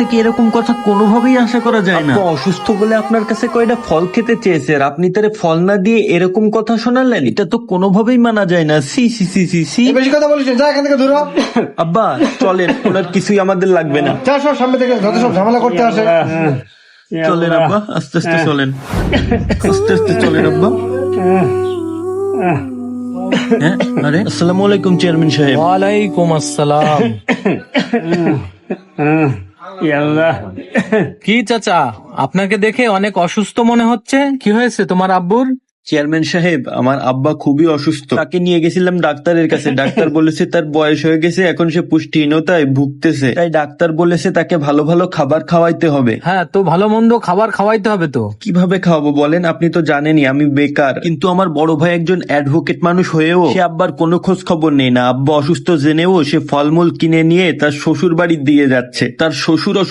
থেকে এরকম কথা কোনোভাবেই আশা করা যায় না। আব্বা অসুস্থ বলে আপনার কাছে কয়টা ফল খেতে চেয়েছে, আর আপনি তারে ফল না দিয়ে এরকম কথা শোনালেন? এটা তো কোনোভাবেই মানা যায় না। সি সি সি সি সি। বেশি কথা বলিস না, যা এখান থেকে দূর হ। আব্বা চলেন, ওনার কিছুই আমাদের লাগবে না। যা সব সামনে থেকে, যত সব ঝামেলা করতে আসে। চলেন আব্বা, আস্তে আস্তে চলেন, আস্তে আস্তে চলেন আব্বা। হ্যাঁ, আরে আসসালামু আলাইকুম চেয়ারম্যান সাহেব। ওয়ালাইকুম আসসালাম। কি চাচা, আপনাকে দেখে অনেক অসুস্থ মনে হচ্ছে, কি হয়েছে তোমার আব্বুর? চেয়ারম্যান সাহেব, আমার আব্বা খুবই অসুস্থ। তাকে নিয়ে গেছিলাম ডাক্তারের কাছে। ডাক্তার বলেছে তার বয়স হয়ে গেছে, এখন সে পুষ্টিহীনতায় ভুগতেছে। তাই ডাক্তার বলেছে তাকে ভালো ভালো খাবার খাওয়াইতে হবে। হ্যাঁ, তো ভালো মন্দ খাবার খাওয়াইতে হবে তো। কিভাবে খাওয়াবো বলেন? আপনি তো জানেনই আমি বেকার। কিন্তু আমার বড় ভাই একজন অ্যাডভোকেট মানুষ হয়েও সে আব্বার কোনো খোঁজ খবর নেই না। আব্বা অসুস্থ জেনেও সে ফলমূল কিনে নিয়ে তার শ্বশুর বাড়ি দিয়ে যাচ্ছে। তার শ্বশুর অসুস্থ।